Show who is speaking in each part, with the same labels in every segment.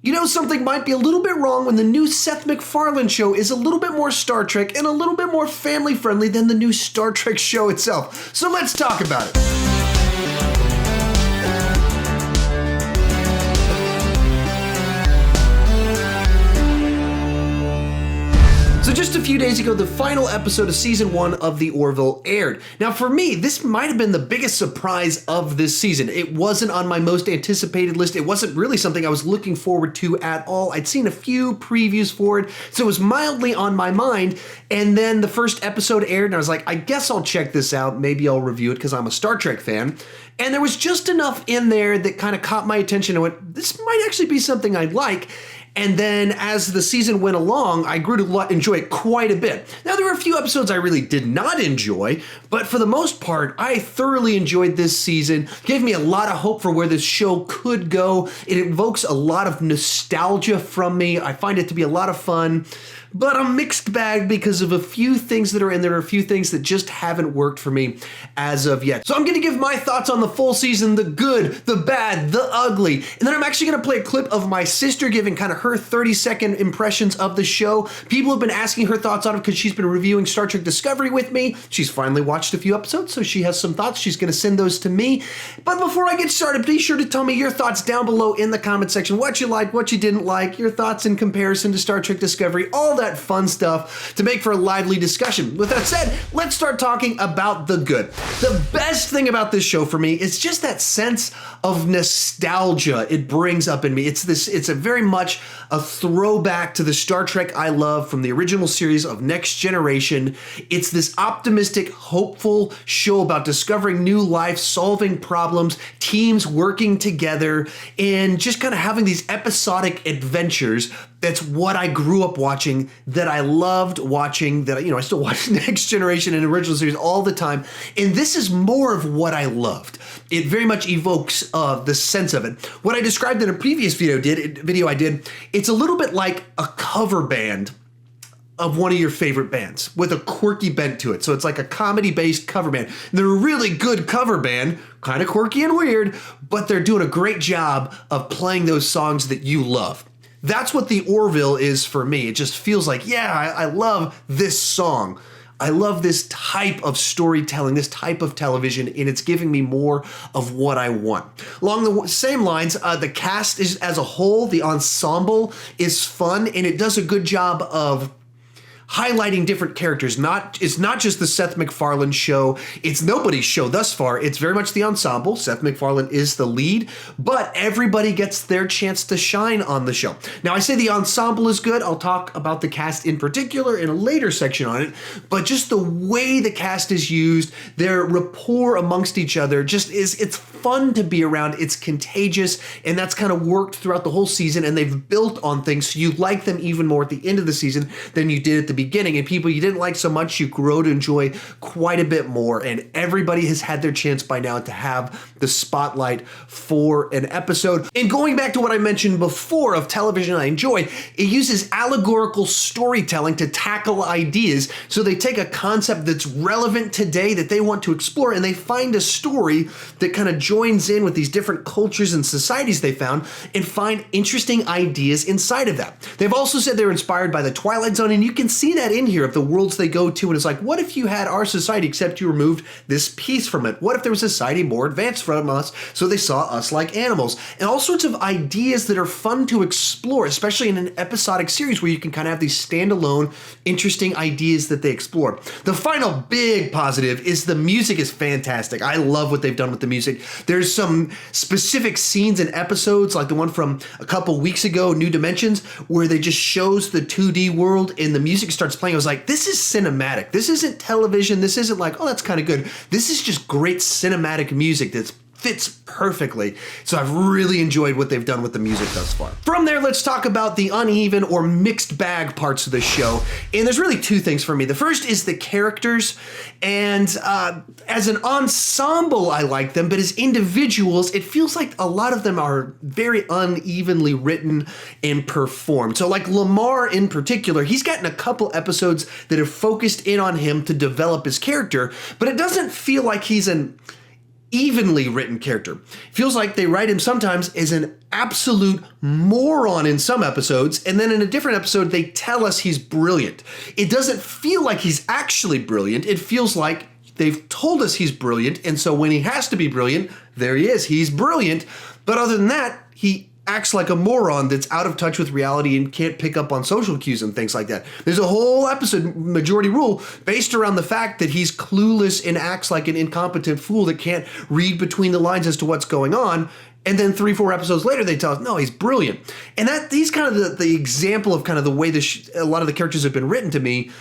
Speaker 1: You know, something might be a little bit wrong when the new Seth MacFarlane show is a little bit more Star Trek and a little bit more family-friendly than the new Star Trek show itself. So let's talk about it. So just a few days ago, the final episode of season 1 of the Orville aired. Now for me, this might have been the biggest surprise of this season. It wasn't on my most anticipated list. It wasn't really something I was looking forward to at all. I'd seen a few previews for it, so it was mildly on my mind. And then the first episode aired and I was like, I guess I'll check this out. Maybe I'll review it because I'm a Star Trek fan. And there was just enough in there that kind of caught my attention and went, this might actually be something I'd like. And then as the season went along, I grew to enjoy it quite a bit. Now, there were a few episodes I really did not enjoy, but for the most part, I thoroughly enjoyed this season. Gave me a lot of hope for where this show could go. It invokes a lot of nostalgia from me. I find it to be a lot of fun, but a mixed bag because of a few things that are in there, a few things that just haven't worked for me as of yet. So I'm going to give my thoughts on the full season, the good, the bad, the ugly, and then I'm actually going to play a clip of my sister giving kind of her 30-second impressions of the show. People have been asking her thoughts on it because she's been reviewing Star Trek Discovery with me. She's finally watched a few episodes, so she has some thoughts. She's going to send those to me. But before I get started, be sure to tell me your thoughts down below in the comment section. What you liked, what you didn't like, your thoughts in comparison to Star Trek Discovery, all that fun stuff to make for a lively discussion. With that said, let's start talking about the good. The best thing about this show for me is just that sense of nostalgia it brings up in me. It's a very much a throwback to the Star Trek I love from the original series of Next Generation. It's this optimistic, hopeful show about discovering new life, solving problems, teams working together, and just kind of having these episodic adventures. That's what I grew up watching, that I loved watching, that, I still watch Next Generation and original series all the time. And this is more of what I loved. It very much evokes the sense of it. What I described in a previous video I did, it's a little bit like a cover band of one of your favorite bands with a quirky bent to it. So it's like a comedy-based cover band. They're a really good cover band, kind of quirky and weird, but they're doing a great job of playing those songs that you love. That's what the Orville is for me. It just feels like, yeah, I love this song. I love this type of storytelling, this type of television, and it's giving me more of what I want. Along the same lines, the cast is, as a whole, the ensemble is fun, and it does a good job of highlighting different characters. It's not just the Seth MacFarlane show. It's nobody's show thus far. It's very much the ensemble. Seth MacFarlane is the lead, but everybody gets their chance to shine on the show. Now, I say the ensemble is good. I'll talk about the cast in particular in a later section on it, but just the way the cast is used, their rapport amongst each other, it's fun to be around. It's contagious, and that's kind of worked throughout the whole season, and they've built on things so you like them even more at the end of the season than you did at the beginning, and people you didn't like so much, you grow to enjoy quite a bit more, and everybody has had their chance by now to have the spotlight for an episode. And going back to what I mentioned before of television I enjoy, it uses allegorical storytelling to tackle ideas. So they take a concept that's relevant today that they want to explore, and they find a story that kind of joins in with these different cultures and societies they found and find interesting ideas inside of that. They've also said they're inspired by the Twilight Zone, and you can see that in here of the worlds they go to, and it's like, what if you had our society except you removed this piece from it? What if there was a society more advanced from us so they saw us like animals? And all sorts of ideas that are fun to explore, especially in an episodic series where you can kind of have these standalone, interesting ideas that they explore. The final big positive is the music is fantastic. I love what they've done with the music. There's some specific scenes and episodes, like the one from a couple weeks ago, New Dimensions, where they just shows the 2D world and the music starts playing. I was like, this is cinematic. This isn't television. This isn't like, oh, that's kind of good. This is just great cinematic music that's fits perfectly. So I've really enjoyed what they've done with the music thus far. From there, let's talk about the uneven or mixed bag parts of the show. And there's really two things for me. The first is the characters. And as an ensemble, I like them, but as individuals, it feels like a lot of them are very unevenly written and performed. So like Lamar in particular, he's gotten a couple episodes that have focused in on him to develop his character, but it doesn't feel like he's an evenly written character. Feels like they write him sometimes as an absolute moron in some episodes, and then in a different episode they tell us he's brilliant. It doesn't feel like he's actually brilliant. It feels like they've told us he's brilliant, and so when he has to be brilliant, there he is. He's brilliant. But other than that, he acts like a moron that's out of touch with reality and can't pick up on social cues and things like that. There's a whole episode, Majority Rule, based around the fact that he's clueless and acts like an incompetent fool that can't read between the lines as to what's going on. And then 3-4 episodes later, they tell us, no, he's brilliant. And these kind of the example of kind of the way a lot of the characters have been written to me.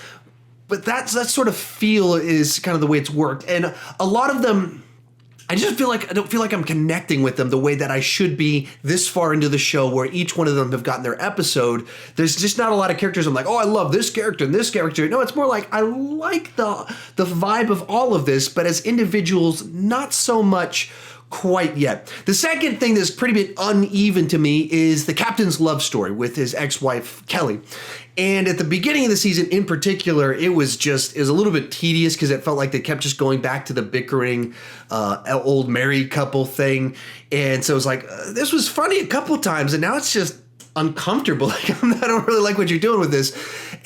Speaker 1: But that sort of feel is kind of the way it's worked. And a lot of them, I don't feel like I'm connecting with them the way that I should be this far into the show, where each one of them have gotten their episode. There's just not a lot of characters I'm like, oh, I love this character and this character. No, it's more like I like the vibe of all of this, but as individuals, not so much quite yet. The second thing that's pretty bit uneven to me is the captain's love story with his ex-wife, Kelly. And at the beginning of the season in particular, it was a little bit tedious because it felt like they kept just going back to the bickering old married couple thing. And so it was like, this was funny a couple times, and now it's just uncomfortable. Like, I don't really like what you're doing with this.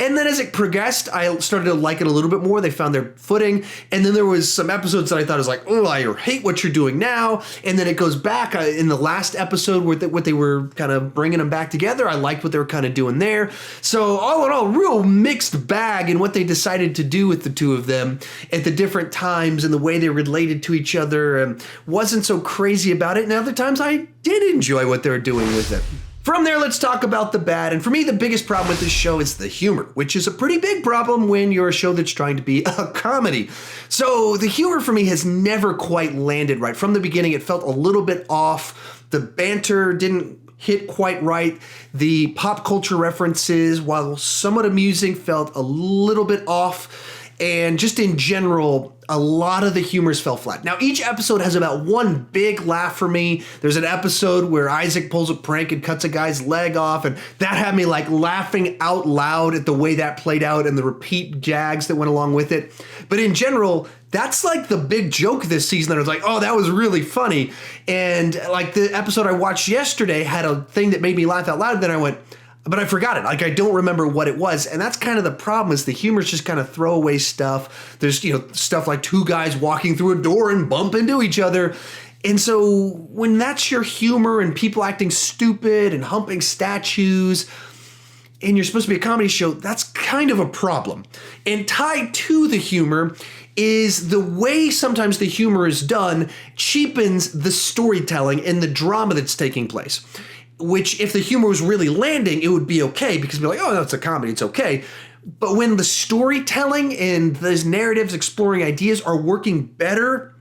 Speaker 1: And then as it progressed, I started to like it a little bit more. They found their footing. And then there was some episodes that I thought was like, oh, I hate what you're doing now. And then it goes back in the last episode where what they were kind of bringing them back together. I liked what they were kind of doing there. So all in all, real mixed bag in what they decided to do with the two of them at the different times and the way they related to each other. And wasn't so crazy about it. And other times I did enjoy what they were doing with it. From there, let's talk about the bad. And for me, the biggest problem with this show is the humor, which is a pretty big problem when you're a show that's trying to be a comedy. So the humor for me has never quite landed right. From the beginning, it felt a little bit off. The banter didn't hit quite right. The pop culture references, while somewhat amusing, felt a little bit off. And just in general, a lot of the humors fell flat. Now, each episode has about one big laugh for me. There's an episode where Isaac pulls a prank and cuts a guy's leg off, and that had me like laughing out loud at the way that played out and the repeat gags that went along with it. But in general, that's like the big joke this season that I was like, oh, that was really funny. And like the episode I watched yesterday had a thing that made me laugh out loud. Then I went, but I forgot it. Like, I don't remember what it was. And that's kind of the problem, is the humor's just kind of throwaway stuff. There's, stuff like two guys walking through a door and bump into each other. And so when that's your humor and people acting stupid and humping statues, and you're supposed to be a comedy show, that's kind of a problem. And tied to the humor is the way sometimes the humor is done cheapens the storytelling and the drama that's taking place. Which, if the humor was really landing, it would be okay, because we're like, oh, no, it's a comedy, it's okay. But when the storytelling and those narratives exploring ideas are working better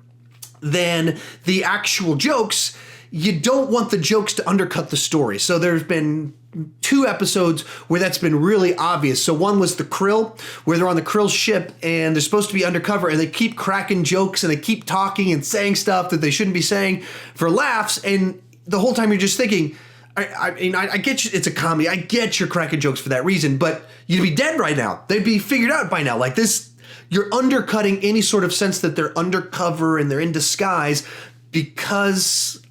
Speaker 1: than the actual jokes, you don't want the jokes to undercut the story. So there's been 2 episodes where that's been really obvious. So one was the Krill, where they're on the Krill ship and they're supposed to be undercover, and they keep cracking jokes and they keep talking and saying stuff that they shouldn't be saying for laughs. And the whole time you're just thinking, I mean, I get you, it's a comedy. I get you're cracking jokes for that reason, but you'd be dead right now. They'd be figured out by now. Like this, you're undercutting any sort of sense that they're undercover and they're in disguise because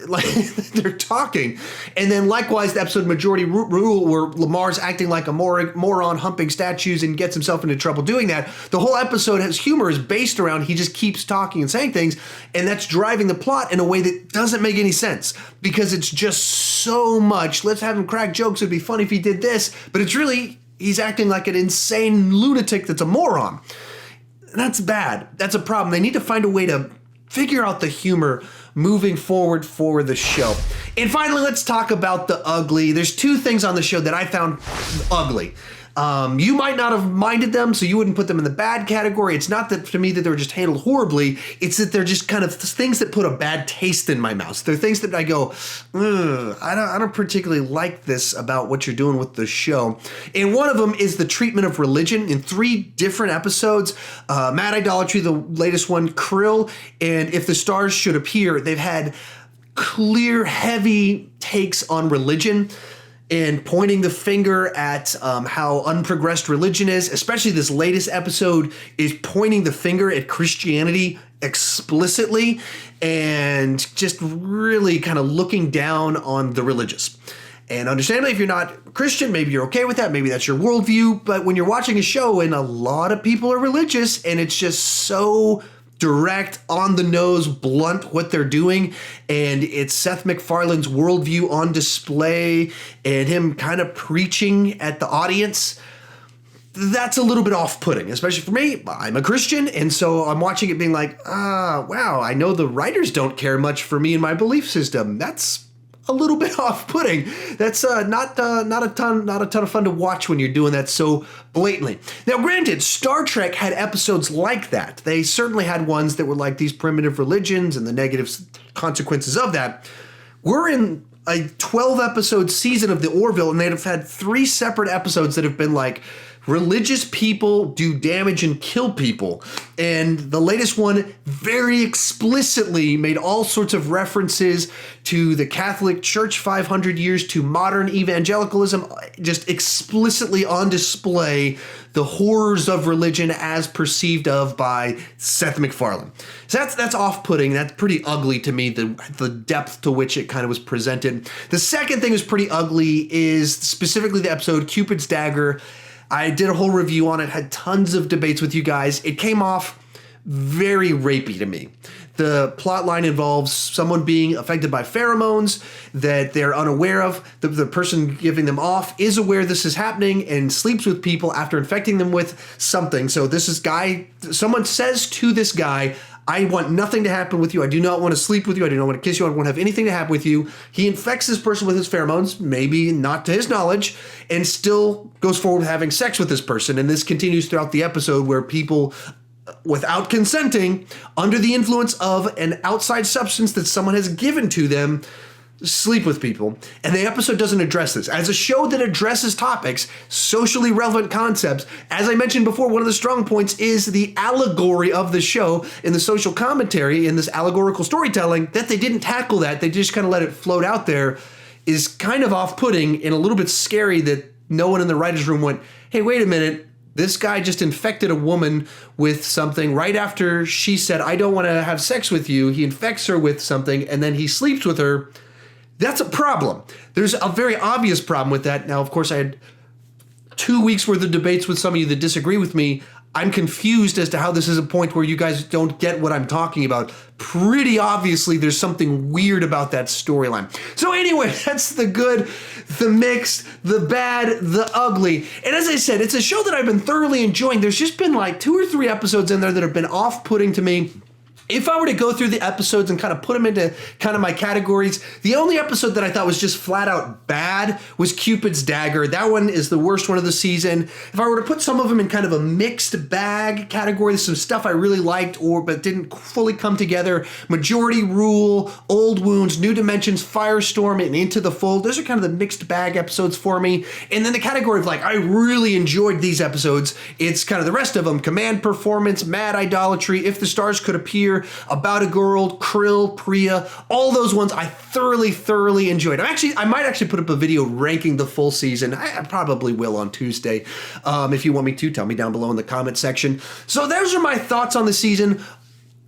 Speaker 1: like they're talking. And then likewise, the episode Majority Rule, where Lamar's acting like a moron humping statues and gets himself into trouble doing that. The whole episode has humor is based around he just keeps talking and saying things, and that's driving the plot in a way that doesn't make any sense, because it's just so much, let's have him crack jokes, it'd be funny if he did this, but it's really, he's acting like an insane lunatic that's a moron. That's bad. That's a problem. They need to find a way to figure out the humor moving forward for the show. And finally, let's talk about the ugly. There's 2 things on the show that I found ugly. You might not have minded them, so you wouldn't put them in the bad category. It's not that, to me, that they were just handled horribly. It's that they're just kind of things that put a bad taste in my mouth. They're things that I go, I don't particularly like this about what you're doing with the show. And one of them is the treatment of religion in 3 different episodes. Mad Idolatry, the latest one, Krill, and If the Stars Should Appear. They've had clear, heavy takes on religion and pointing the finger at how unprogressed religion is. Especially this latest episode is pointing the finger at Christianity explicitly and just really kind of looking down on the religious. And understandably, if you're not Christian, maybe you're okay with that. Maybe that's your worldview. But when you're watching a show and a lot of people are religious and it's just so direct, on the nose, blunt what they're doing, and it's Seth MacFarlane's worldview on display and him kind of preaching at the audience, that's a little bit off-putting, especially for me. I'm a Christian, and so I'm watching it being like, wow, I know the writers don't care much for me and my belief system. That's a little bit off-putting. That's not a ton of fun to watch when you're doing that so blatantly. Now, granted, Star Trek had episodes like that. They certainly had ones that were like these primitive religions and the negative consequences of that. We're in a 12-episode season of the Orville, and they've had 3 separate episodes that have been like, religious people do damage and kill people. And the latest one very explicitly made all sorts of references to the Catholic Church 500 years, to modern evangelicalism, just explicitly on display the horrors of religion as perceived of by Seth MacFarlane. So that's off-putting. That's pretty ugly to me, the depth to which it kind of was presented. The second thing is pretty ugly is specifically the episode Cupid's Dagger. I did a whole review on it, had tons of debates with you guys. It came off very rapey to me. The plot line involves someone being affected by pheromones that they're unaware of. The person giving them off is aware this is happening and sleeps with people after infecting them with something. So someone says to this guy, I want nothing to happen with you. I do not want to sleep with you. I do not want to kiss you. I don't want to have anything to happen with you. He infects this person with his pheromones, maybe not to his knowledge, and still goes forward with having sex with this person. And this continues throughout the episode where people, without consenting, under the influence of an outside substance that someone has given to them, sleep with people. And the episode doesn't address this. As a show that addresses topics, socially relevant concepts, as I mentioned before, one of the strong points is the allegory of the show in the social commentary, in this allegorical storytelling, that they didn't tackle that. They just kind of let it float out there, is kind of off-putting and a little bit scary that no one in the writer's room went, hey, wait a minute, this guy just infected a woman with something right after she said, I don't want to have sex with you. He infects her with something and then he sleeps with her. That's a problem. There's a very obvious problem with that. Now, of course, I had 2 weeks worth of debates with some of you that disagree with me. I'm confused as to how this is a point where you guys don't get what I'm talking about. Pretty obviously, there's something weird about that storyline. So anyway, that's the good, the mixed, the bad, the ugly. And as I said, it's a show that I've been thoroughly enjoying. There's just been like 2 or 3 episodes in there that have been off-putting to me. If I were to go through the episodes and kind of put them into kind of my categories, the only episode that I thought was just flat out bad was Cupid's Dagger. That one is the worst one of the season. If I were to put some of them in kind of a mixed bag category, there's some stuff I really liked but didn't fully come together. Majority Rule, Old Wounds, New Dimensions, Firestorm, and Into the Fold. Those are kind of the mixed bag episodes for me. And then the category of like, I really enjoyed these episodes. It's kind of the rest of them. Command Performance, Mad Idolatry, If the Stars Could Appear, About a Girl, Krill, Priya, all those ones I thoroughly enjoyed. I might actually put up a video ranking the full season. I probably will on Tuesday. If you want me to, tell me down below in the comment section. So those are my thoughts on the season.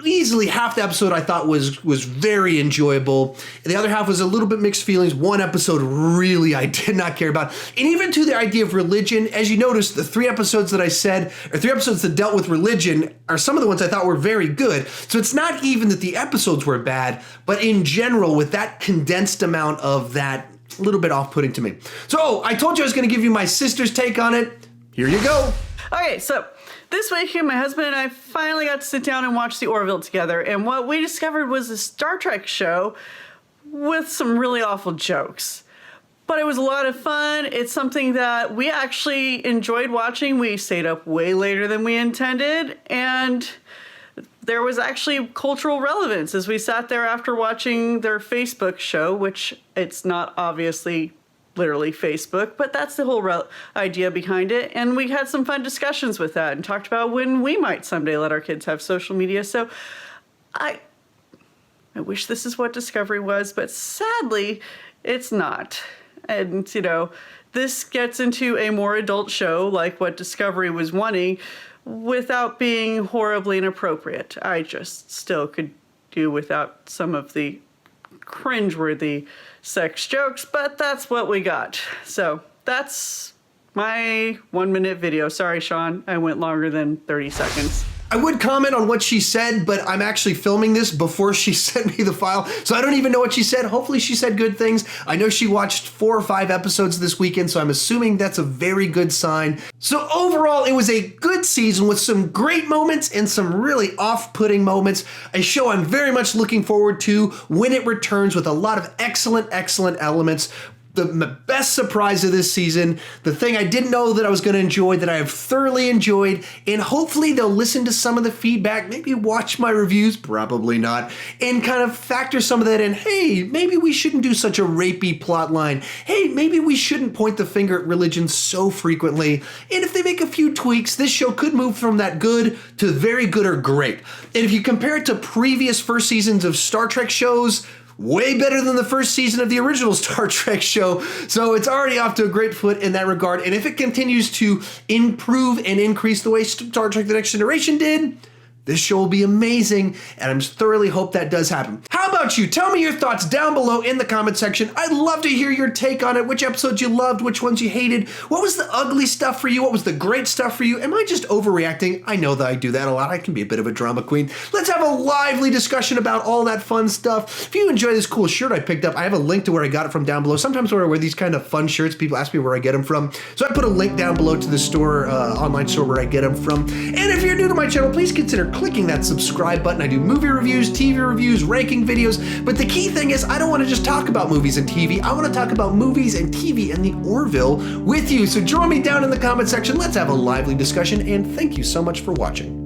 Speaker 1: Easily half the episode I thought was very enjoyable. And the other half was a little bit mixed feelings. One episode really I did not care about. And even to the idea of religion, as you notice, the 3 episodes that I said, or 3 episodes that dealt with religion, are some of the ones I thought were very good. So it's not even that the episodes were bad, but in general, with that condensed amount of that, a little bit off-putting to me. So I told you I was going to give you my sister's take on it. Here you go.
Speaker 2: Okay, so this weekend, my husband and I finally got to sit down and watch the Orville together, and what we discovered was a Star Trek show with some really awful jokes. But it was a lot of fun. It's something that we actually enjoyed watching. We stayed up way later than we intended, and there was actually cultural relevance as we sat there after watching their Facebook show, which it's not obviously literally Facebook, but that's the whole idea behind it. And we had some fun discussions with that and talked about when we might someday let our kids have social media. So I wish this is what Discovery was, but sadly it's not. And, this gets into a more adult show like what Discovery was wanting without being horribly inappropriate. I just still could do without some of the cringeworthy sex jokes, but that's what we got. So that's my 1-minute video. Sorry, Sean, I went longer than 30 seconds.
Speaker 1: I would comment on what she said, but I'm actually filming this before she sent me the file, so I don't even know what she said. Hopefully she said good things. I know she watched 4 or 5 episodes this weekend, so I'm assuming that's a very good sign. So overall, it was a good season with some great moments and some really off-putting moments. A show I'm very much looking forward to when it returns with a lot of excellent elements. The best surprise of this season, the thing I didn't know that I was going to enjoy, that I have thoroughly enjoyed, and hopefully they'll listen to some of the feedback, maybe watch my reviews, probably not, and kind of factor some of that in. Hey, maybe we shouldn't do such a rapey plot line. Hey, maybe we shouldn't point the finger at religion so frequently. And if they make a few tweaks, this show could move from that good to very good or great. And if you compare it to previous first seasons of Star Trek shows, way better than the first season of the original Star Trek show. So it's already off to a great foot in that regard. And if it continues to improve and increase the way Star Trek The Next Generation did, this show will be amazing, and I thoroughly hope that does happen. How about you? Tell me your thoughts down below in the comment section. I'd love to hear your take on it, which episodes you loved, which ones you hated. What was the ugly stuff for you? What was the great stuff for you? Am I just overreacting? I know that I do that a lot. I can be a bit of a drama queen. Let's have a lively discussion about all that fun stuff. If you enjoy this cool shirt I picked up, I have a link to where I got it from down below. Sometimes when I wear these kind of fun shirts, people ask me where I get them from. So I put a link down below to the store, online store where I get them from. And if you're new to my channel, please consider clicking that subscribe button. I do movie reviews, TV reviews, ranking videos, but the key thing is I don't want to just talk about movies and TV. I want to talk about movies and TV and the Orville with you. So join me down in the comment section. Let's have a lively discussion, and thank you so much for watching.